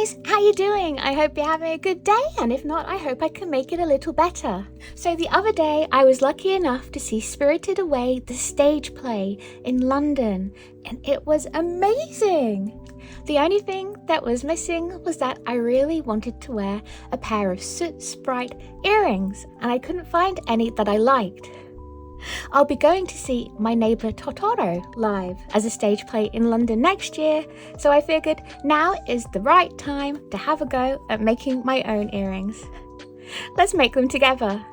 guys, how you doing? I hope you're having a good day, and if not, I hope I can make it a little better. So the other day, I was lucky enough to see Spirited Away, the stage play in London, and it was amazing. The only thing that was missing was that I really wanted to wear a pair of Soot Sprite earrings, and I couldn't find any that I liked. I'll be going to see my neighbour Totoro live as a stage play in London next year, so I figured now is the right time to have a go at making my own earrings. Let's make them together.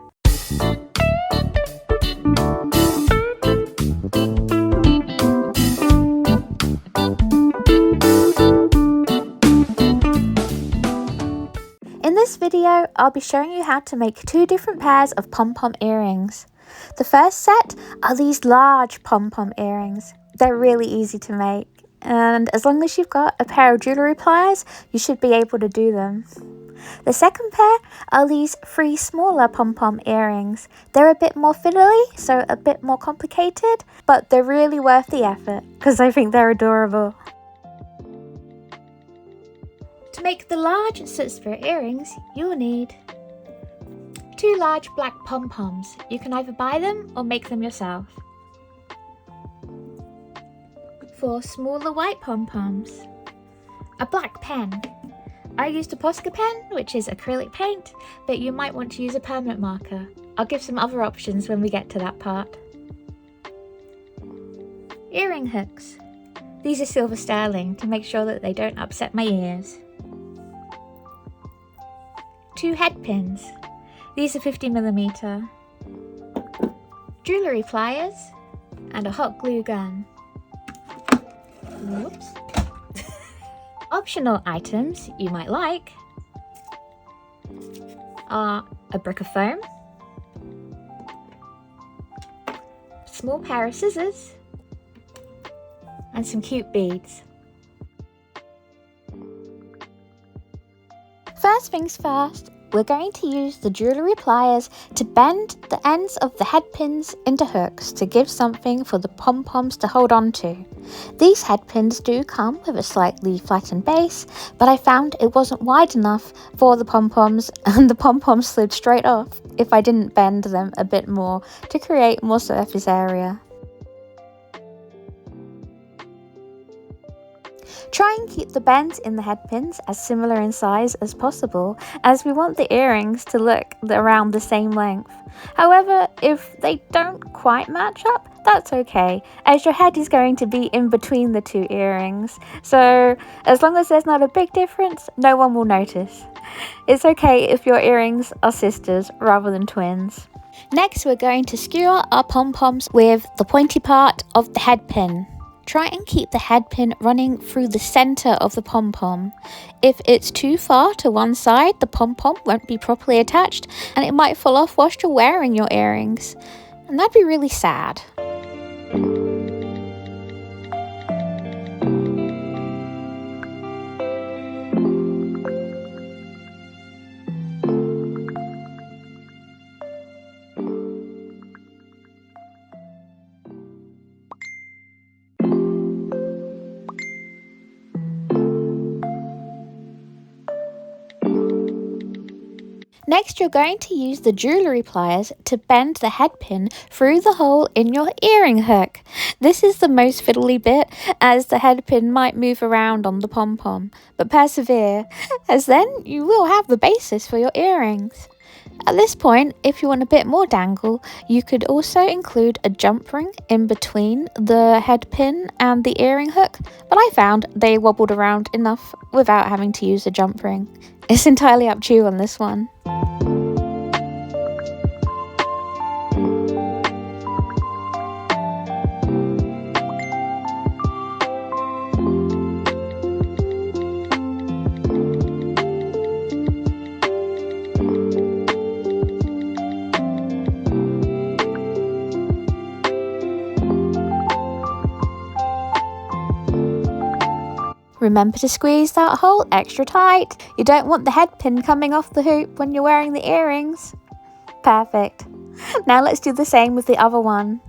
In this video, I'll be showing you how to make two different pairs of pom-pom earrings. The first set are these large pom-pom earrings. They're really easy to make, and as long as you've got a pair of jewellery pliers, you should be able to do them. The second pair are these three smaller pom-pom earrings. They're a bit more fiddly, so a bit more complicated, but they're really worth the effort because I think they're adorable. To make the large Soot Sprite earrings, you'll need 2 large black pom-poms. You can either buy them or make them yourself. 4 smaller white pom-poms. A black pen. I used a Posca pen, which is acrylic paint, but you might want to use a permanent marker. I'll give some other options when we get to that part. Earring hooks. These are silver sterling to make sure that they don't upset my ears. 2 head pins. These are 50mm. Jewellery pliers and a hot glue gun. Whoops. Optional items you might like are a brick of foam, a small pair of scissors, and some cute beads. First things first, we're going to use the jewellery pliers to bend the ends of the head pins into hooks to give something for the pom-poms to hold on to. These head pins do come with a slightly flattened base, but I found it wasn't wide enough for the pom-poms, and the pom-poms slid straight off if I didn't bend them a bit more to create more surface area. Try and keep the bends in the head pins as similar in size as possible, as we want the earrings to look around the same length. However, if they don't quite match up, that's okay, as your head is going to be in between the 2 earrings. So as long as there's not a big difference, no one will notice. It's okay if your earrings are sisters rather than twins. Next, we're going to skewer our pom-poms with the pointy part of the head pin. Try and keep the head pin running through the centre of the pom-pom. If it's too far to one side, the pom-pom won't be properly attached and it might fall off whilst you're wearing your earrings. And that'd be really sad. Next, you're going to use the jewellery pliers to bend the head pin through the hole in your earring hook. This is the most fiddly bit, as the head pin might move around on the pom-pom, but persevere, as then you will have the basis for your earrings. At this point, if you want a bit more dangle, you could also include a jump ring in between the head pin and the earring hook, but I found they wobbled around enough without having to use a jump ring. It's entirely up to you on this one. Remember to squeeze that hole extra tight. You don't want the head pin coming off the hoop when you're wearing the earrings. Perfect. Now let's do the same with the other one.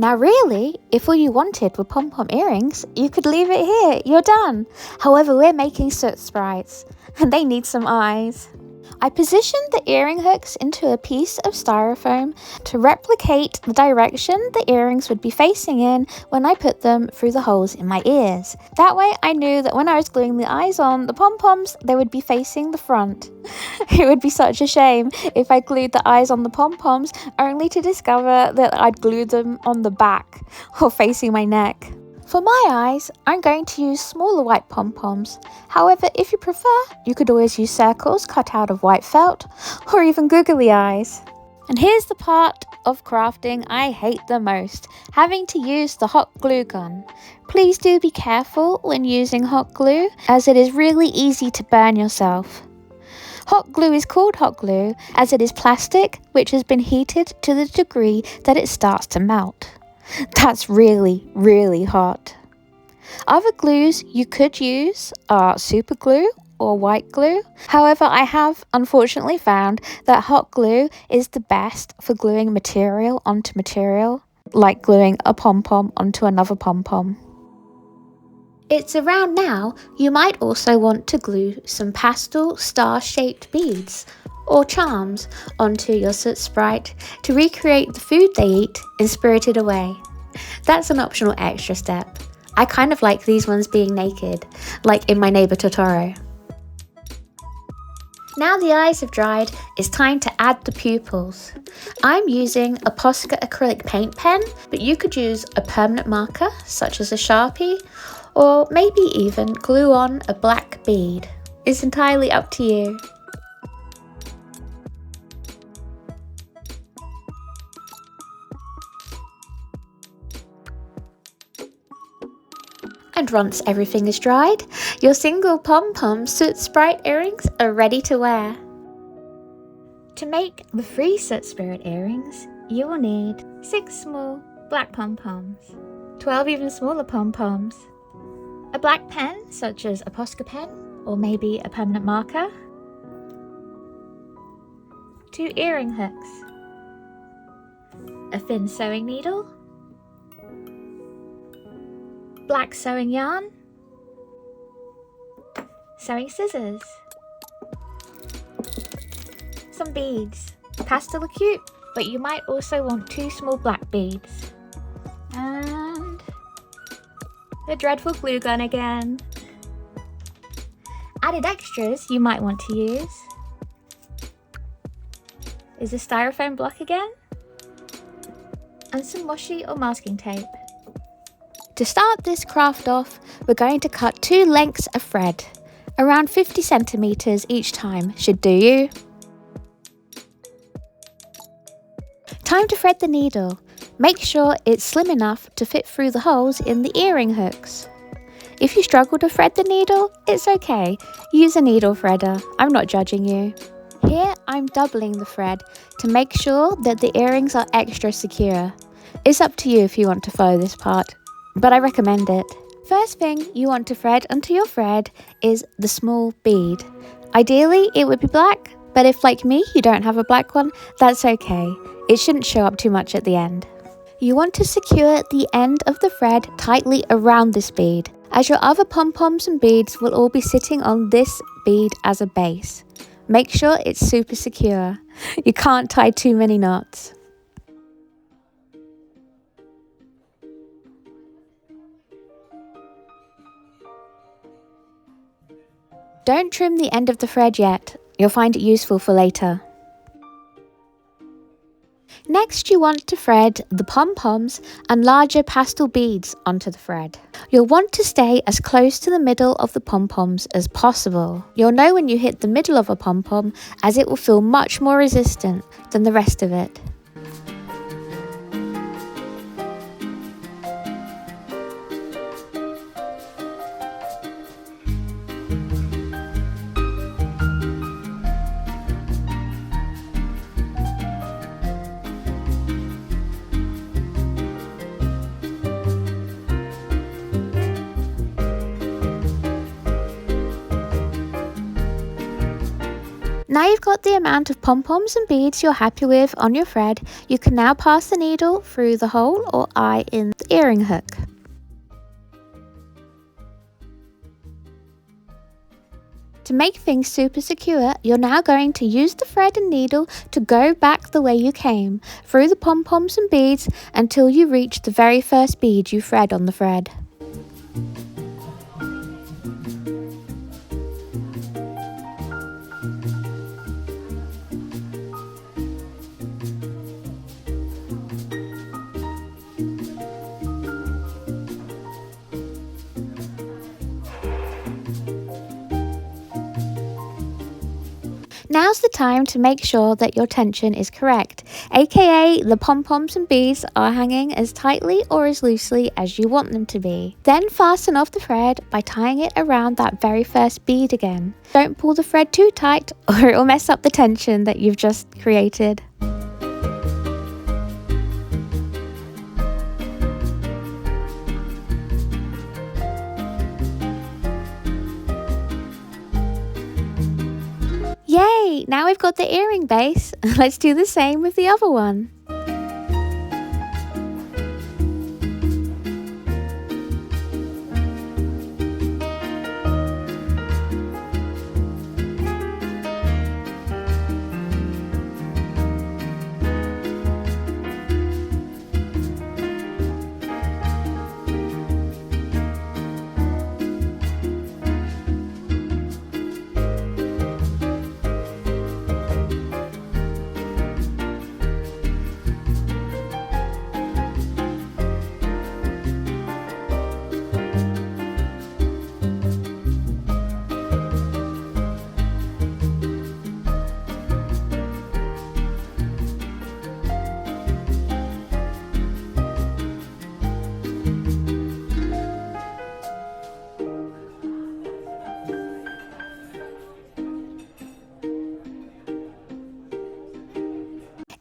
Now really, if all you wanted were pom-pom earrings, you could leave it here, you're done. However, we're making Soot Sprites, and they need some eyes. I positioned the earring hooks into a piece of styrofoam to replicate the direction the earrings would be facing in when I put them through the holes in my ears. That way I knew that when I was gluing the eyes on the pom-poms, they would be facing the front. It would be such a shame if I glued the eyes on the pom-poms only to discover that I'd glued them on the back or facing my neck. For my eyes, I'm going to use smaller white pom-poms. However, if you prefer, you could always use circles cut out of white felt, or even googly eyes. And here's the part of crafting I hate the most, having to use the hot glue gun. Please do be careful when using hot glue, as it is really easy to burn yourself. Hot glue is called hot glue as it is plastic which has been heated to the degree that it starts to melt. That's really, really hot. Other glues you could use are super glue or white glue. However, I have unfortunately found that hot glue is the best for gluing material onto material, like gluing a pom-pom onto another pom-pom. It's around now you might also want to glue some pastel star-shaped beads or charms onto your Soot Sprite to recreate the food they eat in Spirited Away. That's an optional extra step. I kind of like these ones being naked, like in my Neighbour Totoro. Now the eyes have dried, it's time to add the pupils. I'm using a Posca acrylic paint pen, but you could use a permanent marker such as a Sharpie, or maybe even glue on a black bead. It's entirely up to you. And once everything is dried, your single pom-pom Soot Sprite earrings are ready to wear. To make the free Soot Spirit earrings, you will need 6 small black pom-poms, 12 even smaller pom-poms, a black pen such as a Posca pen or maybe a permanent marker, 2 earring hooks, a thin sewing needle, black sewing yarn, sewing scissors, some beads. Pastel are cute, but you might also want 2 small black beads. And the dreadful glue gun again. Added extras you might want to use is a styrofoam block again, and some washi or masking tape. To start this craft off, we're going to cut 2 lengths of thread. Around 50 centimeters each time should do you. Time to thread the needle. Make sure it's slim enough to fit through the holes in the earring hooks. If you struggle to thread the needle, it's okay. Use a needle threader. I'm not judging you. Here I'm doubling the thread to make sure that the earrings are extra secure. It's up to you if you want to follow this part, but I recommend it. First thing you want to thread onto your thread is the small bead. Ideally it would be black, but if like me you don't have a black one, that's okay. It shouldn't show up too much at the end. You want to secure the end of the thread tightly around this bead, as your other pom-poms and beads will all be sitting on this bead as a base. Make sure it's super secure. You can't tie too many knots. Don't trim the end of the thread yet, you'll find it useful for later. Next you want to thread the pom-poms and larger pastel beads onto the thread. You'll want to stay as close to the middle of the pom-poms as possible. You'll know when you hit the middle of a pom-pom, as it will feel much more resistant than the rest of it. Now you've got the amount of pom-poms and beads you're happy with on your thread, you can now pass the needle through the hole or eye in the earring hook. To make things super secure, you're now going to use the thread and needle to go back the way you came, through the pom-poms and beads until you reach the very first bead you thread on the thread. Now's the time to make sure that your tension is correct, aka the pom-poms and beads are hanging as tightly or as loosely as you want them to be. Then fasten off the thread by tying it around that very first bead again. Don't pull the thread too tight or it will mess up the tension that you've just created. Yay! Now we've got the earring base. Let's do the same with the other one.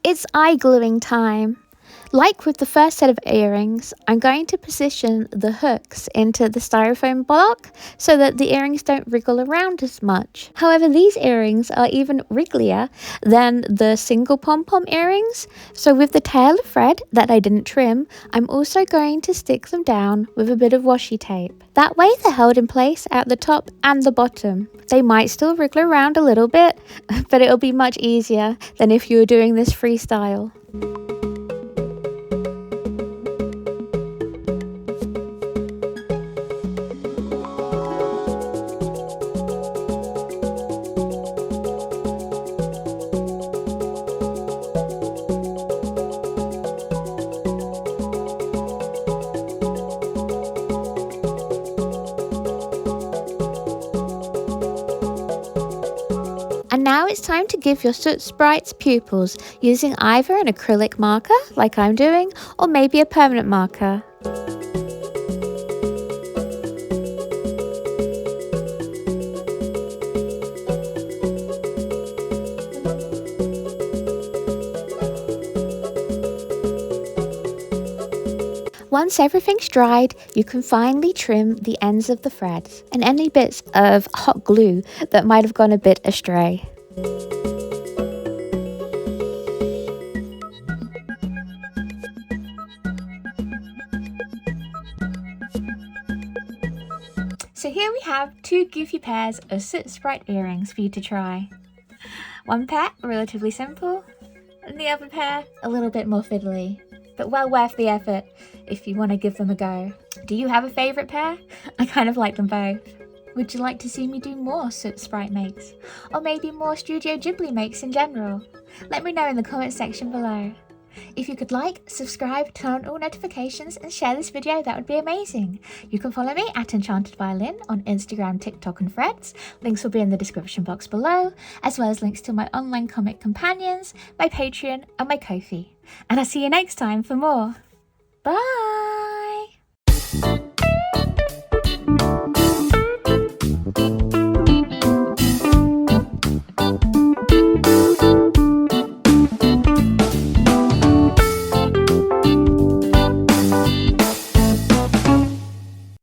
It's eye gluing time. Like with the first set of earrings, I'm going to position the hooks into the styrofoam block so that the earrings don't wriggle around as much. However, these earrings are even wrigglier than the single pom-pom earrings, so with the tail of thread that I didn't trim, I'm also going to stick them down with a bit of washi tape. That way they're held in place at the top and the bottom. They might still wriggle around a little bit, but it'll be much easier than if you were doing this freestyle. And now it's time to give your Soot Sprites pupils using either an acrylic marker, like I'm doing, or maybe a permanent marker. Once everything's dried, you can finally trim the ends of the threads and any bits of hot glue that might have gone a bit astray. So here we have two goofy pairs of Soot Sprite earrings for you to try. One pair relatively simple, and the other pair a little bit more fiddly. But well worth the effort if you want to give them a go. Do you have a favourite pair? I kind of like them both. Would you like to see me do more Soot Sprite makes? Or maybe more Studio Ghibli makes in general? Let me know in the comment section below. If you could like, subscribe, turn on all notifications and share this video, that would be amazing. You can follow me at Enchanted Violin on Instagram, TikTok and Threads. Links will be in the description box below, as well as links to my online comic companions, my Patreon and my Ko-fi. And I'll see you next time for more. Bye!